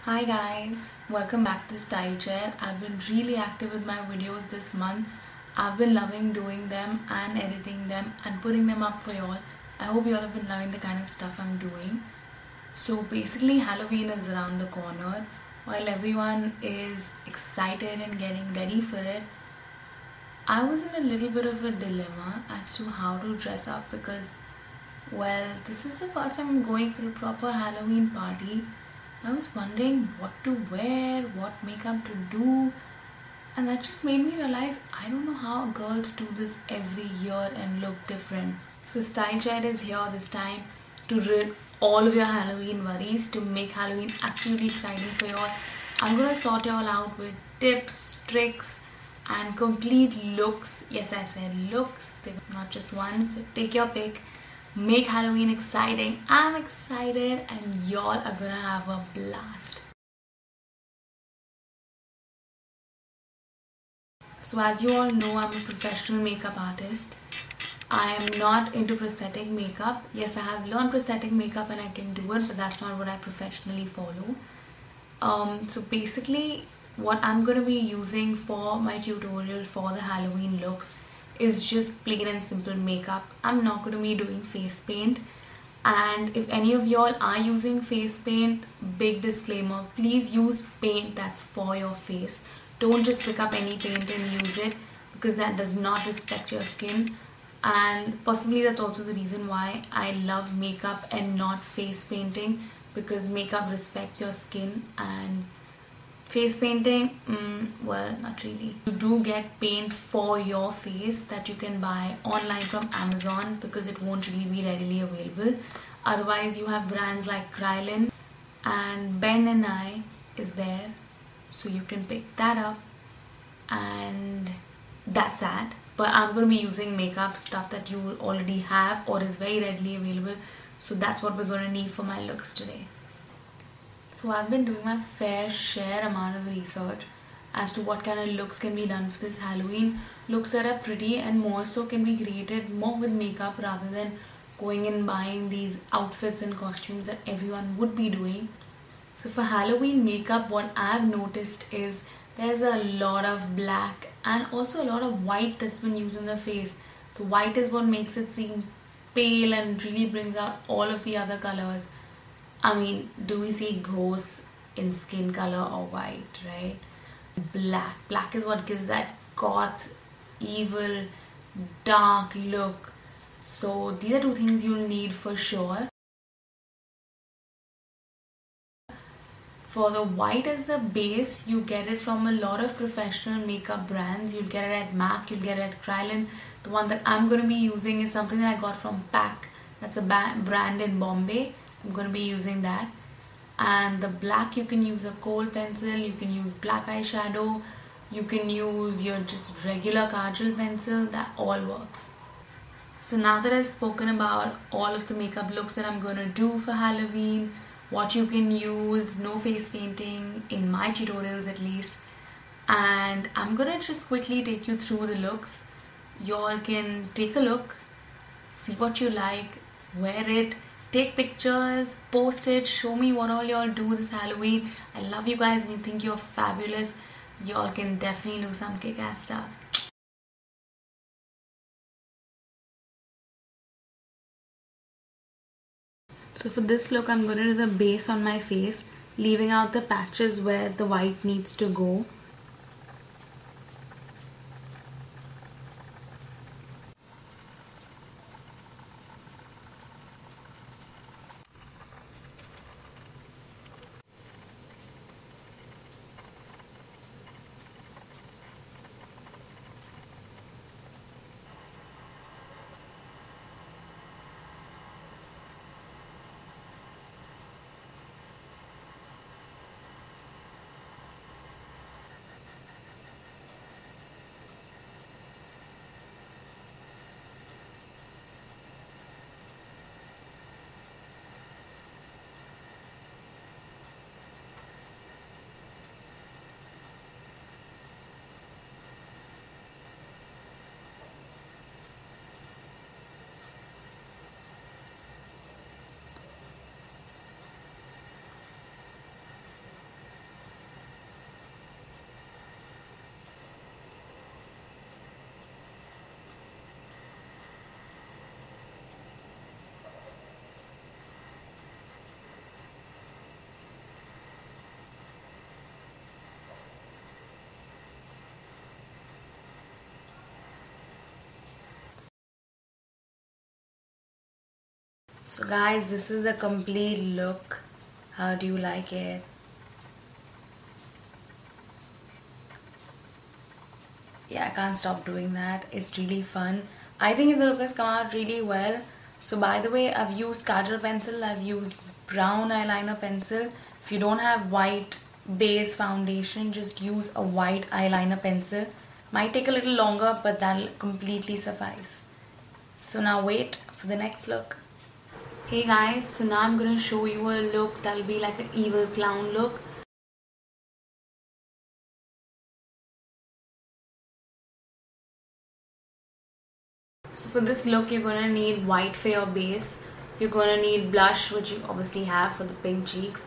Hi guys, welcome back to Style Chair. I've been really active with my videos this month. I've been loving doing them and editing them and putting them up for y'all. I hope y'all have been loving the kind of stuff I'm doing. So basically Halloween is around the corner. While everyone is excited and getting ready for it, I was in a little bit of a dilemma as to how to dress up because, well, this is the first time I'm going for a proper Halloween party. I was wondering what to wear, what makeup to do, and that just made me realize I don't know how girls do this every year and look different. So Style Chat is here this time to rid all of your Halloween worries, to make Halloween absolutely exciting for y'all. I'm gonna sort y'all out with tips, tricks, and complete looks. Yes, I said looks, there's not just one, so take your pick. Make Halloween exciting. I'm excited and y'all are gonna have a blast. So as you all know, I'm a professional makeup artist. I am not into prosthetic makeup. Yes, I have learned prosthetic makeup and I can do it, but that's not what I professionally follow. So basically what I'm going to be using for my tutorial for the Halloween looks is just plain and simple makeup. I'm not going to be doing face paint, and if any of y'all are using face paint, big disclaimer, please use paint that's for your face. Don't just pick up any paint and use it, because that does not respect your skin. And possibly that's also the reason why I love makeup and not face painting, because makeup respects your skin and face painting, well, not really. You do get paint for your face that you can buy online from Amazon because it won't really be readily available. Otherwise, you have brands like Krylon and Ben and I is there, so you can pick that up, and that's that. But I'm going to be using makeup stuff that you already have or is very readily available, so that's what we're going to need for my looks today. So I've been doing my fair share amount of research as to what kind of looks can be done for this Halloween. Looks that are pretty and more so can be created more with makeup rather than going and buying these outfits and costumes that everyone would be doing. So for Halloween makeup, what I've noticed is there's a lot of black and also a lot of white that's been used in the face. The white is what makes it seem pale and really brings out all of the other colors. I mean, do we see ghosts in skin color or white, right? Black. Black is what gives that goth, evil, dark look. So these are two things you'll need for sure. For the white as the base, you get it from a lot of professional makeup brands. You'll get it at MAC, you'll get it at Krylon. The one that I'm going to be using is something that I got from PAC. That's a brand in Bombay. I'm going to be using that. And the black, you can use a kohl pencil, you can use black eyeshadow, you can use your just regular kajal pencil, that all works. So now that I've spoken about all of the makeup looks that I'm going to do for Halloween, what you can use, no face painting, in my tutorials at least, and I'm going to just quickly take you through the looks. Y'all can take a look, see what you like, wear it, take pictures, post it, show me what all y'all do this Halloween. I love you guys and you think you're fabulous. Y'all can definitely do some kick-ass stuff. So for this look, I'm going to do the base on my face, leaving out the patches where the white needs to go. So guys, this is the complete look. How do you like it? Yeah, I can't stop doing that. It's really fun. I think the look has come out really well. So by the way, I've used kajal pencil, I've used brown eyeliner pencil. If you don't have white base foundation, just use a white eyeliner pencil. Might take a little longer, but that'll completely suffice. So now wait for the next look. Hey guys, so now I'm gonna show you a look that'll be like an evil clown look. So for this look, you're gonna need white for your base. You're gonna need blush, which you obviously have for the pink cheeks.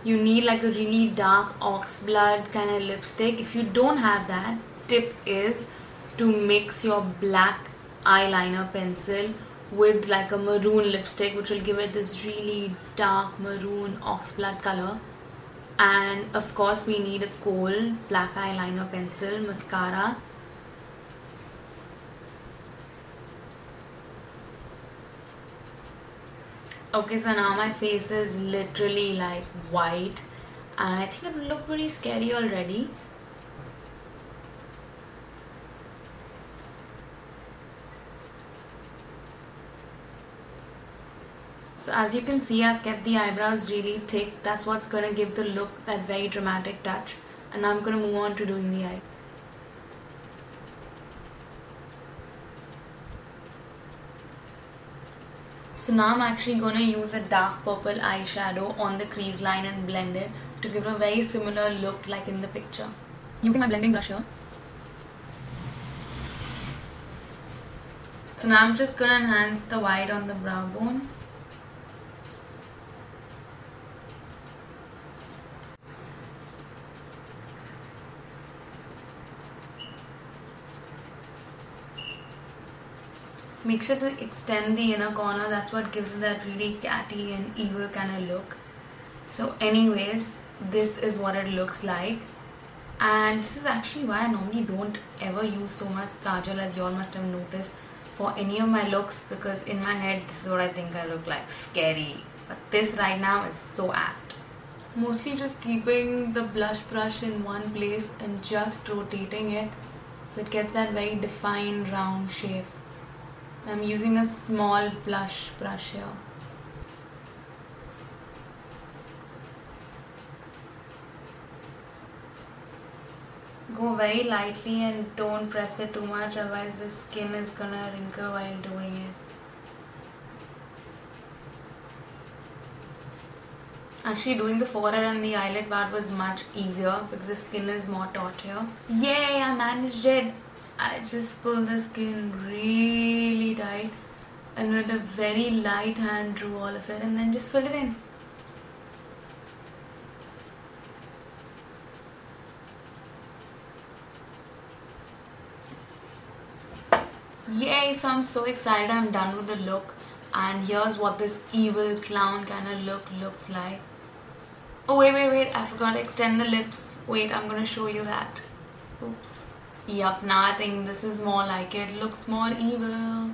You need like a really dark ox blood kind of lipstick. If you don't have that, tip is to mix your black eyeliner pencil with like a maroon lipstick, which will give it this really dark maroon ox blood color. And of course we need a kohl black eyeliner pencil, mascara. Okay, so now my face is literally like white and I think it will look pretty scary already. So as you can see, I've kept the eyebrows really thick. That's what's gonna give the look that very dramatic touch. And now I'm gonna move on to doing the eye. So now I'm actually going to use a dark purple eyeshadow on the crease line and blend it to give a very similar look like in the picture. Using my blending brush here. So now I'm just going to enhance the white on the brow bone. Make sure to extend the inner corner, that's what gives it that really catty and evil kind of look. So anyways, this is what it looks like. And this is actually why I normally don't ever use so much kajal, as you all must have noticed, for any of my looks, because in my head this is what I think I look like, scary. But this right now is so apt. Mostly just keeping the blush brush in one place and just rotating it so it gets that very defined round shape. I'm using a small blush brush here. Go very lightly and don't press it too much, otherwise the skin is gonna wrinkle while doing it. Actually doing the forehead and the eyelid part was much easier because the skin is more taut here. Yay, I managed it! I just pulled the skin really tight and with a very light hand drew all of it and then just filled it in. Yay! So I'm so excited, I'm done with the look, and here's what this evil clown kind of look looks like. Oh wait, I forgot to extend the lips. Wait, I'm gonna show you that. Oops. Yup, now I think this is more like it. Looks more evil.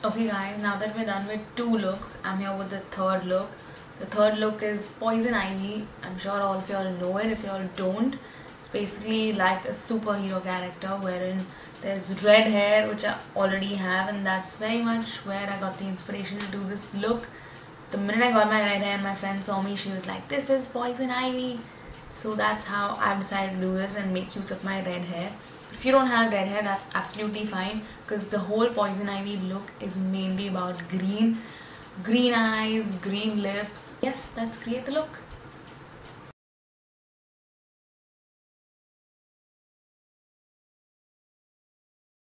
Okay guys, now that we're done with 2 looks, I'm here with the 3rd look. The 3rd look is Poison Ivy. I'm sure all of y'all know it. If y'all don't, it's basically like a superhero character wherein there's red hair, which I already have, and that's very much where I got the inspiration to do this look. The minute I got my red hair and my friend saw me, she was like, this is Poison Ivy. So that's how I've decided to do this and make use of my red hair. If you don't have red hair, that's absolutely fine, because the whole Poison Ivy look is mainly about green. Green eyes, green lips. Yes, let's create the look.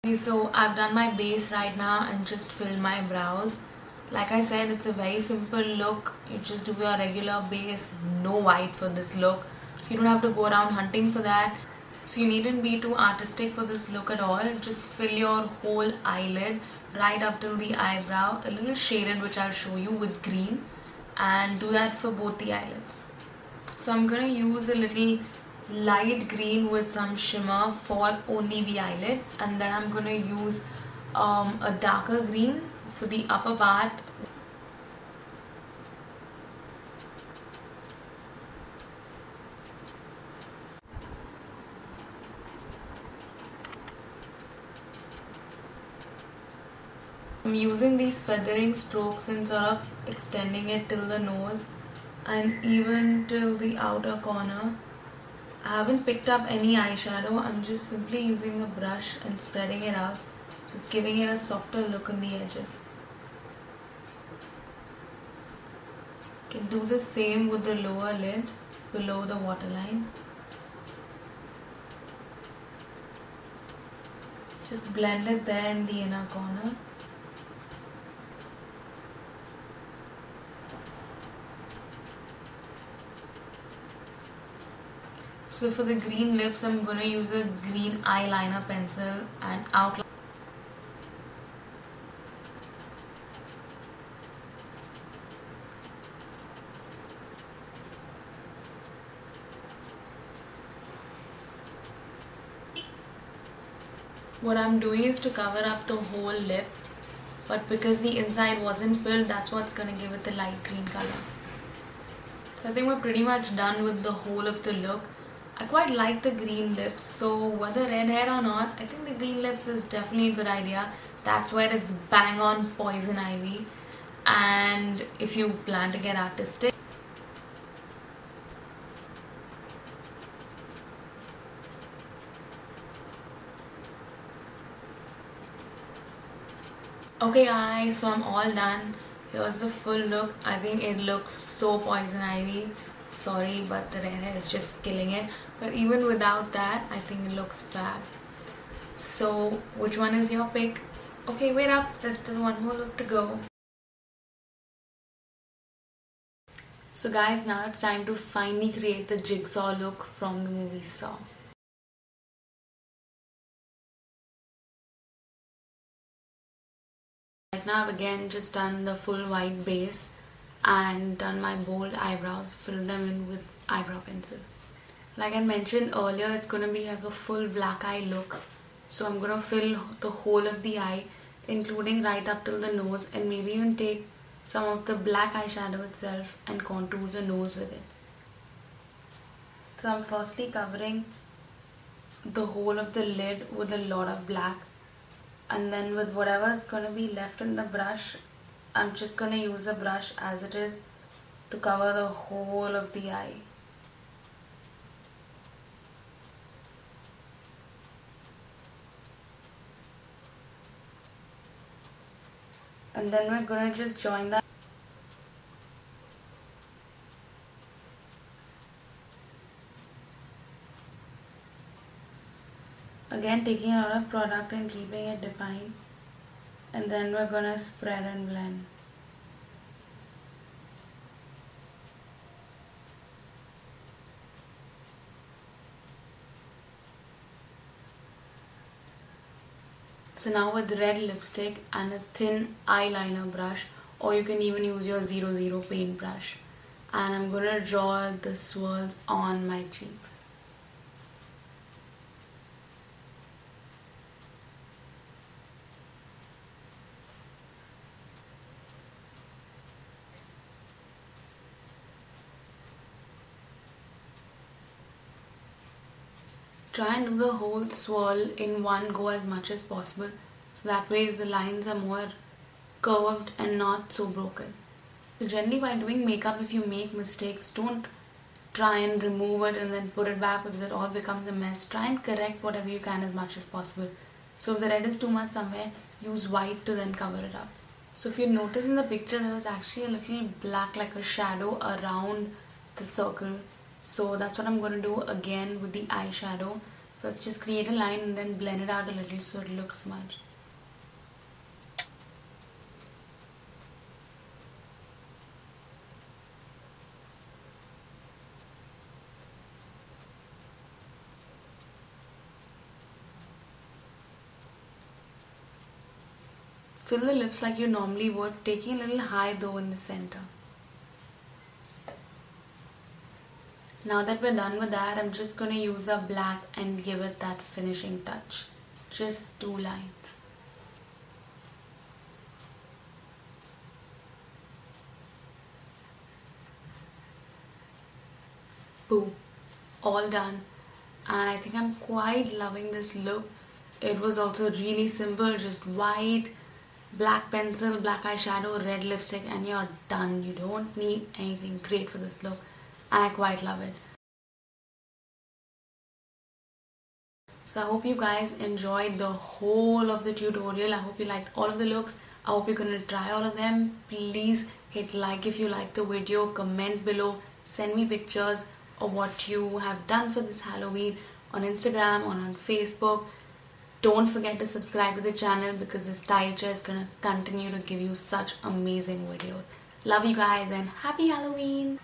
Okay, so I've done my base right now and just filled my brows. Like I said, it's a very simple look. You just do your regular base, no white for this look. So you don't have to go around hunting for that. So you needn't be too artistic for this look at all. Just fill your whole eyelid right up till the eyebrow, a little shaded, which I'll show you, with green, and do that for both the eyelids. So I'm gonna use a little light green with some shimmer for only the eyelid, and then I'm gonna use a darker green for the upper part. I'm using these feathering strokes and sort of extending it till the nose and even till the outer corner. I haven't picked up any eyeshadow, I'm just simply using a brush and spreading it out, so it's giving it a softer look on the edges. You can do the same with the lower lid, below the waterline. Just blend it there in the inner corner. So for the green lips, I'm going to use a green eyeliner pencil and outline. What I'm doing is to cover up the whole lip, but because the inside wasn't filled, that's what's going to give it the light green color. So I think we're pretty much done with the whole of the look. I quite like the green lips, so whether red hair or not, I think the green lips is definitely a good idea. That's where it's bang on Poison Ivy. And if you plan to get artistic, okay guys, so I'm all done. Here's the full look. I think it looks so Poison Ivy. Sorry, but the red hair is just killing it. But even without that, I think it looks fab. So which one is your pick? Okay, wait up, there's still one more look to go. So guys, now it's time to finally create the jigsaw look from the movie Saw. Right now I've again just done the full white base and done my bold eyebrows, filled them in with eyebrow pencil. Like I mentioned earlier, it's gonna be like a full black eye look. So I'm gonna fill the whole of the eye, including right up till the nose, and maybe even take some of the black eyeshadow itself and contour the nose with it. So I'm firstly covering the whole of the lid with a lot of black, and then with whatever is gonna be left in the brush, I'm just gonna use a brush as it is to cover the whole of the eye. And then we're gonna just join that. Again, taking a lot of product and keeping it defined. And then we're gonna spread and blend. So now with red lipstick and a thin eyeliner brush, or you can even use your 00 paintbrush, and I'm gonna draw the swirls on my cheeks. Try and do the whole swirl in one go as much as possible, so that way the lines are more curved and not so broken. So generally while doing makeup, if you make mistakes, don't try and remove it and then put it back because it all becomes a mess. Try and correct whatever you can as much as possible. So if the red is too much somewhere, use white to then cover it up. So if you notice in the picture, there was actually a little black like a shadow around the circle. So that's what I'm going to do again with the eyeshadow. First just create a line and then blend it out a little so it looks smudged. Fill the lips like you normally would, taking a little high though in the center. Now that we're done with that, I'm just gonna use a black and give it that finishing touch. Just 2 lines. Boom. All done. And I think I'm quite loving this look. It was also really simple, just white, black pencil, black eyeshadow, red lipstick, and you're done. You don't need anything great for this look, and I quite love it. So I hope you guys enjoyed the whole of the tutorial. I hope you liked all of the looks. I hope you're gonna try all of them. Please hit like if you liked the video, comment below, send me pictures of what you have done for this Halloween on Instagram or on Facebook. Don't forget to subscribe to the channel because this style chair is gonna continue to give you such amazing videos. Love you guys and happy Halloween!